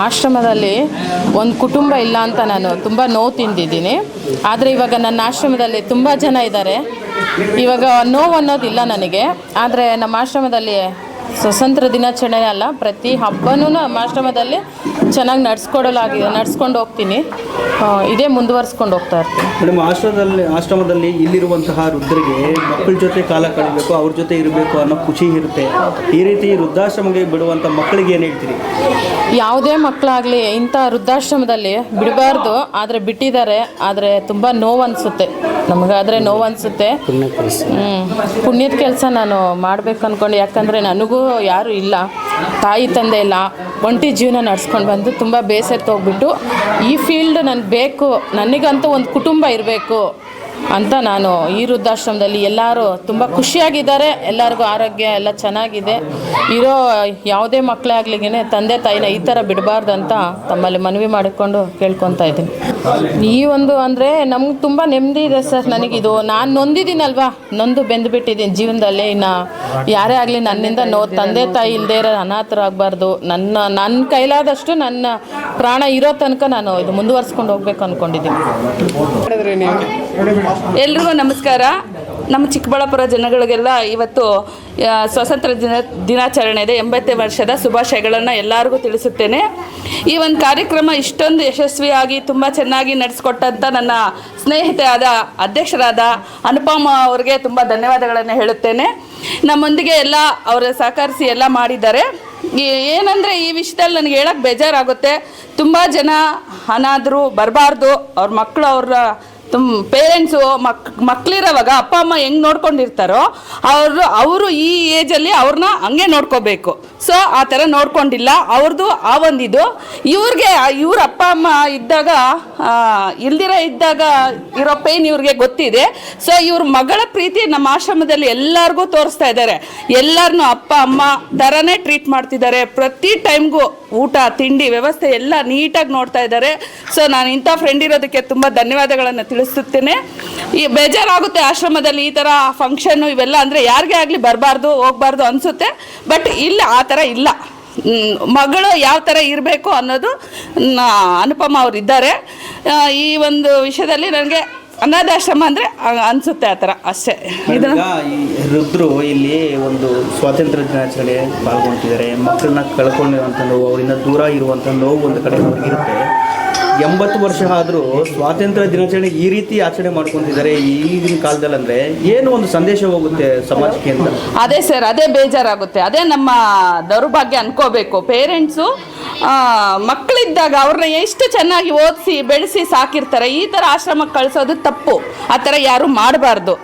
ಆಶ್ರಮದಲ್ಲಿ ಒಂದು ಕುಟುಂಬ ಇಲ್ಲ ಅಂತ ನಾನು ತುಂಬ ನೋವು ತಿಂದಿದ್ದೀನಿ. ಆದರೆ ಇವಾಗ ನನ್ನ ಆಶ್ರಮದಲ್ಲಿ ತುಂಬ ಜನ ಇದ್ದಾರೆ. ಇವಾಗ ನೋವು ಅನ್ನೋದಿಲ್ಲ ನನಗೆ. ಆದರೆ ನಮ್ಮ ಆಶ್ರಮದಲ್ಲಿ ಸ್ವಾತಂತ್ರ್ಯ ದಿನಾಚರಣೆ ಅಲ್ಲ, ಪ್ರತಿ ಹಬ್ಬನೂ ನಮ್ಮ ಆಶ್ರಮದಲ್ಲಿ ಚೆನ್ನಾಗಿ ನಡ್ಸ್ಕೊಂಡು ಹೋಗ್ತೀನಿ. ಇದೇ ಮುಂದುವರ್ಸ್ಕೊಂಡು ಹೋಗ್ತಾ ಇರ್ತೀನಿ. ಮೇಡಮ್, ಆಶ್ರಮದಲ್ಲಿ ಇಲ್ಲಿರುವಂತಹ ವೃದ್ಧರಿಗೆ ಮಕ್ಕಳ ಜೊತೆ ಕಾಲ ಕಳೀಬೇಕು, ಅವ್ರ ಜೊತೆ ಇರಬೇಕು ಅನ್ನೋ ಖುಷಿ ಇರುತ್ತೆ. ಈ ರೀತಿ ವೃದ್ಧಾಶ್ರಮಕ್ಕೆ ಬಿಡುವಂಥ ಮಕ್ಕಳಿಗೆ ಏನು ಹೇಳ್ತೀರಿ? ಯಾವುದೇ ಮಕ್ಕಳಾಗಲಿ ಇಂಥ ವೃದ್ಧಾಶ್ರಮದಲ್ಲಿ ಬಿಡಬಾರ್ದು. ಆದರೆ ಬಿಟ್ಟಿದ್ದಾರೆ. ಆದರೆ ತುಂಬ ನೋವು ಅನಿಸುತ್ತೆ ನಮಗಾದರೆ, ನೋವು ಅನಿಸುತ್ತೆ. ಪುಣ್ಯದ ಕೆಲಸ ನಾನು ಮಾಡಬೇಕು ಅಂದ್ಕೊಂಡು, ಯಾಕಂದರೆ ನನಗೂ ಯಾರೂ ಇಲ್ಲ, ತಾಯಿ ತಂದೆ ಇಲ್ಲ, ಒಂಟಿ ಜೀವನ ನಡ್ಸ್ಕೊಂಡು ಬಂದು ತುಂಬ ಬೇಸತ್ತು ಹೋಗ್ಬಿಟ್ಟು ಈ ಫೀಲ್ಡ್ ನನಗೆ ಬೇಕು, ನನಗಂತೂ ಒಂದು ಕುಟುಂಬ ಇರಬೇಕು ಅಂತ ನಾನು ಈ ವೃದ್ಧಾಶ್ರಮದಲ್ಲಿ ಎಲ್ಲರೂ ತುಂಬ ಖುಷಿಯಾಗಿದ್ದಾರೆ. ಎಲ್ಲರಿಗೂ ಆರೋಗ್ಯ ಎಲ್ಲ ಚೆನ್ನಾಗಿದೆ. ಇರೋ ಯಾವುದೇ ಮಕ್ಕಳೇ ಆಗ್ಲಿಗೇ ತಂದೆ ತಾಯಿನ ಈ ಥರ ಬಿಡಬಾರ್ದು ಅಂತ ತಮ್ಮಲ್ಲಿ ಮನವಿ ಮಾಡಿಕೊಂಡು ಕೇಳ್ಕೊತಾ ಇದ್ದೀನಿ. ಈ ಒಂದು ಅಂದರೆ ನಮ್ಗೆ ತುಂಬ ನೆಮ್ಮದಿ ಇದೆ ಸರ್. ನನಗಿದು ನಾನು ನೊಂದಿದ್ದೀನಲ್ವಾ, ನೊಂದು ಬೆಂದುಬಿಟ್ಟಿದ್ದೀನಿ ಜೀವನದಲ್ಲಿ. ಇನ್ನು ಯಾರೇ ಆಗಲಿ ನನ್ನಿಂದ ತಂದೆ ತಾಯಿ ಇಲ್ಲದೇ ಇರೋ ಅನಾಥರಾಗಬಾರ್ದು. ನನ್ನ ಕೈಲಾದಷ್ಟು ನನ್ನ ಪ್ರಾಣ ಇರೋ ತನಕ ನಾನು ಇದು ಮುಂದುವರ್ಸ್ಕೊಂಡು ಹೋಗ್ಬೇಕು ಅಂದ್ಕೊಂಡಿದ್ದೀನಿ. ಎಲ್ರಿಗೂ ನಮಸ್ಕಾರ. ನಮ್ಮ ಚಿಕ್ಕಬಳ್ಳಾಪುರ ಜನಗಳಿಗೆಲ್ಲ ಇವತ್ತು ಸ್ವಾತಂತ್ರ್ಯ ದಿನಾಚರಣೆ ಇದೆ. 80ನೇ ವರ್ಷದ ಶುಭಾಶಯಗಳನ್ನು ಎಲ್ಲರಿಗೂ ತಿಳಿಸುತ್ತೇನೆ. ಈ ಒಂದು ಕಾರ್ಯಕ್ರಮ ಇಷ್ಟೊಂದು ಯಶಸ್ವಿಯಾಗಿ ತುಂಬ ಚೆನ್ನಾಗಿ ನಡೆಸಿಕೊಟ್ಟಂಥ ನನ್ನ ಸ್ನೇಹಿತೆ ಆದ ಅಧ್ಯಕ್ಷರಾದ ಅನುಪಮ ಅವರಿಗೆ ತುಂಬ ಧನ್ಯವಾದಗಳನ್ನು ಹೇಳುತ್ತೇನೆ. ನಮ್ಮೊಂದಿಗೆ ಎಲ್ಲ ಅವರ ಸಹಕರಿಸಿ ಎಲ್ಲ ಮಾಡಿದ್ದಾರೆ. ಏನಂದರೆ ಈ ವಿಷಯದಲ್ಲಿ ನನಗೆ ಹೇಳೋಕ್ಕೆ ಬೇಜಾರಾಗುತ್ತೆ. ತುಂಬ ಜನ ಅನಾಥರು ಬರಬಾರ್ದು. ಅವ್ರ ಮಕ್ಕಳು ಪೇರೆಂಟ್ಸು ಮಕ್ಕಳಿರೋವಾಗ ಅಪ್ಪ ಅಮ್ಮ ಹೆಂಗೆ ನೋಡ್ಕೊಂಡಿರ್ತಾರೋ ಅವರು ಈ ಏಜಲ್ಲಿ ಅವ್ರನ್ನ ಹಂಗೆ ನೋಡ್ಕೋಬೇಕು. ಸೊ ಆ ಥರ ನೋಡ್ಕೊಂಡಿಲ್ಲ. ಅವ್ರದ್ದು ಆ ಒಂದಿದು. ಇವ್ರ ಅಪ್ಪ ಅಮ್ಮ ಇದ್ದಾಗ ಇದ್ದಾಗ ಇರೋ ಪೇನ್ ಇವ್ರಿಗೆ ಗೊತ್ತಿದೆ. ಸೊ ಇವ್ರ ಮಗಳ ಪ್ರೀತಿ ನಮ್ಮ ಆಶ್ರಮದಲ್ಲಿ ಎಲ್ಲರಿಗೂ ತೋರಿಸ್ತಾ ಇದ್ದಾರೆ. ಎಲ್ಲರನ್ನೂ ಅಪ್ಪ ಅಮ್ಮ ಥರನೇ ಟ್ರೀಟ್ ಮಾಡ್ತಿದ್ದಾರೆ. ಪ್ರತಿ ಟೈಮ್ಗೂ ಊಟ ತಿಂಡಿ ವ್ಯವಸ್ಥೆ ಎಲ್ಲ ನೀಟಾಗಿ ನೋಡ್ತಾ ಇದ್ದಾರೆ. ಸೊ ನಾನು ಇಂಥ ಫ್ರೆಂಡ್ ಇರೋದಕ್ಕೆ ತುಂಬ ಧನ್ಯವಾದಗಳನ್ನು ತಿಳಿಸುತ್ತೇನೆ. ಈ ಬೇಜಾರಾಗುತ್ತೆ ಆಶ್ರಮದಲ್ಲಿ ಈ ಥರ ಫಂಕ್ಷನ್ನು ಇವೆಲ್ಲ ಅಂದರೆ ಯಾರಿಗೇ ಆಗಲಿ ಬರಬಾರ್ದು ಹೋಗಬಾರ್ದು ಅನಿಸುತ್ತೆ. ಬಟ್ ಇಲ್ಲ, ಆ ಥರ ಇಲ್ಲ. ಮಗಳು ಯಾವ ಥರ ಇರಬೇಕು ಅನ್ನೋದು ಅನುಪಮ ಅವರು ಇದ್ದಾರೆ. ಈ ಒಂದು ವಿಷಯದಲ್ಲಿ ನನಗೆ ಅನಾಥಾಶ್ರಮ ಅಂದರೆ ಅನಿಸುತ್ತೆ ಆ ಥರ ಅಷ್ಟೇ. ವೃದ್ಧರು ಇಲ್ಲಿ ಒಂದು ಸ್ವಾತಂತ್ರ್ಯ ದಿನಾಚರಣೆ ಪಾಲ್ಗೊಳ್ತಿದ್ದಾರೆ. ಮಕ್ಕಳನ್ನ ಕಳ್ಕೊಂಡಿರುವಂಥ ನೋವು, ಅವರಿಂದ ದೂರ ಇರುವಂಥ ನೋವು ಒಂದು ಕಡೆ ಅವ್ರಿಗಿರುತ್ತೆ. 80 ವರ್ಷ ಆದರೂ ಸ್ವಾತಂತ್ರ್ಯ ದಿನಾಚರಣೆ ಈ ರೀತಿ ಆಚರಣೆ ಮಾಡ್ಕೊತಿದ್ದಾರೆ. ಈಗಿನ ಕಾಲದಲ್ಲಿ ಅಂದರೆ ಏನು ಒಂದು ಸಂದೇಶ ಹೋಗುತ್ತೆ ಸಮಾಜಕ್ಕೆ ಅಂತ? ಅದೇ ಸರ್, ಅದೇ ಬೇಜಾರಾಗುತ್ತೆ. ಅದೇ ನಮ್ಮ ದೌರ್ಭಾಗ್ಯ ಅನ್ಕೋಬೇಕು. ಪೇರೆಂಟ್ಸು ಮಕ್ಕಳಿದ್ದಾಗ ಅವ್ರನ್ನ ಎಷ್ಟು ಚೆನ್ನಾಗಿ ಓದಿಸಿ ಬೆಳೆಸಿ ಸಾಕಿರ್ತಾರೆ. ಈ ಥರ ಆಶ್ರಮಕ್ಕೆ ಕಳಿಸೋದು ತಪ್ಪು. ಆ ಥರ ಯಾರು ಮಾಡಬಾರ್ದು.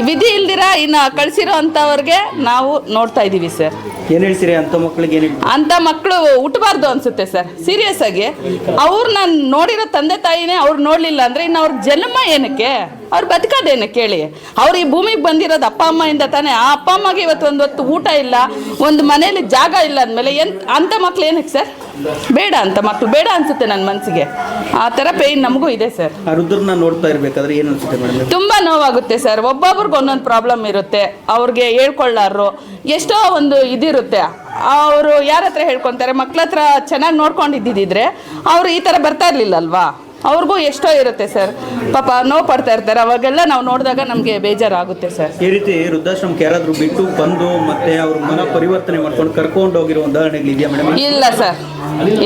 ವಿಧಿ ಇಲ್ದಿರ ಇನ್ನು ಕಳಿಸಿರೋ ಅಂಥವ್ರಿಗೆ ನಾವು ನೋಡ್ತಾ ಇದ್ದೀವಿ ಸರ್. ಏನು ಹೇಳ್ತೀರಿ ಅಂಥ ಮಕ್ಕಳಿಗೆ? ಅಂಥ ಮಕ್ಕಳು ಹುಟ್ಟಬಾರ್ದು ಅನಿಸುತ್ತೆ ಸರ್. ಸೀರಿಯಸ್ ಆಗಿ ಅವ್ರನ್ನ ನೋಡಿರೋ ತಂದೆ ತಾಯಿನೇ ಅವ್ರು ನೋಡಲಿಲ್ಲ ಅಂದರೆ ಇನ್ನು ಅವ್ರ ಜನ್ಮ ಏನಕ್ಕೆ? ಅವ್ರು ಬದುಕೋದೇನಕ್ಕೆ ಹೇಳಿ? ಅವ್ರು ಈ ಭೂಮಿಗೆ ಬಂದಿರೋದು ಅಪ್ಪ ಅಮ್ಮಯಿಂದ ತಾನೇ. ಆ ಅಪ್ಪ ಅಮ್ಮಗೆ ಇವತ್ತು ಒಂದು ಹೊತ್ತು ಊಟ ಇಲ್ಲ, ಒಂದು ಮನೇಲಿ ಜಾಗ ಇಲ್ಲ ಅಂದಮೇಲೆ ಅಂಥ ಮಕ್ಳು ಏನಕ್ಕೆ ಸರ್? ಬೇಡ, ಅಂತ ಮಕ್ಕಳು ಬೇಡ ಅನಿಸುತ್ತೆ ನನ್ನ ಮನಸ್ಸಿಗೆ. ಆ ಥರ ಪೇಯ್ನ್ ನಮಗೂ ಇದೆ ಸರ್. ವೃದ್ಧರನ್ನ ನೋಡ್ತಾ ಇರಬೇಕಾದ್ರೆ ಏನು ಅನಿಸುತ್ತೆ ಮೇಡಮ್? ತುಂಬ ನೋವಾಗುತ್ತೆ ಸರ್. ಒಬ್ಬೊಬ್ರಿಗೆ ಒಂದೊಂದು ಪ್ರಾಬ್ಲಮ್ ಇರುತ್ತೆ. ಅವ್ರಿಗೆ ಹೇಳ್ಕೊಳ್ಳಾರು ಎಷ್ಟೋ ಒಂದು ಇದಿರುತ್ತೆ. ಅವರು ಯಾರ ಹತ್ರ ಹೇಳ್ಕೊತಾರೆ? ಮಕ್ಳ ಹತ್ರ ಚೆನ್ನಾಗಿ ನೋಡ್ಕೊಂಡಿದ್ದಿದ್ರೆ ಅವರು ಈ ಥರ ಬರ್ತಾ ಇರಲಿಲ್ಲ ಅಲ್ವಾ? ಅವ್ರಿಗೂ ಎಷ್ಟೋ ಇರುತ್ತೆ ಸರ್. ಪಾಪ ನೋವು ಪಡ್ತಾ ಇರ್ತಾರೆ. ಅವಾಗೆಲ್ಲ ನಾವು ನೋಡಿದಾಗ ನಮಗೆ ಬೇಜಾರಾಗುತ್ತೆ ಸರ್. ಈ ರೀತಿ ವೃದ್ಧಾಶ್ರಮಕ್ಕೆ ಯಾರಾದರೂ ಬಿಟ್ಟು ಬಂದು ಮತ್ತೆ ಅವ್ರ ಮನ ಪರಿವರ್ತನೆ ಮಾಡ್ಕೊಂಡು ಕರ್ಕೊಂಡು ಹೋಗಿರೋ ಉದಾಹರಣೆಗಳಿದೆಯಾ ಮೇಡಮ್? ಇಲ್ಲ ಸರ್,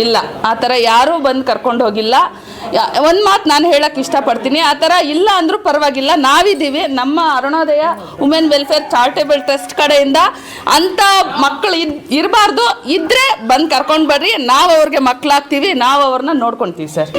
ಇಲ್ಲ. ಆ ಥರ ಯಾರೂ ಬಂದು ಕರ್ಕೊಂಡು ಹೋಗಿಲ್ಲ. ಒಂದು ಮಾತು ನಾನು ಹೇಳೋಕ್ಕೆ ಇಷ್ಟಪಡ್ತೀನಿ, ಆ ಥರ ಇಲ್ಲ ಅಂದರೂ ಪರವಾಗಿಲ್ಲ. ನಾವಿದ್ದೀವಿ. ನಮ್ಮ ಅರುಣೋದಯ ವುಮೆನ್ ವೆಲ್ಫೇರ್ ಚಾರಿಟೇಬಲ್ ಟ್ರಸ್ಟ್ ಕಡೆಯಿಂದ ಅಂಥ ಮಕ್ಕಳು ಇರಬಾರ್ದು. ಇದ್ದರೆ ಬಂದು ಕರ್ಕೊಂಡು ಬರ್ರಿ, ನಾವು ಅವ್ರಿಗೆ ಮಕ್ಕಳಾಗ್ತೀವಿ, ನಾವು ಅವ್ರನ್ನ ನೋಡ್ಕೊತೀವಿ ಸರ್.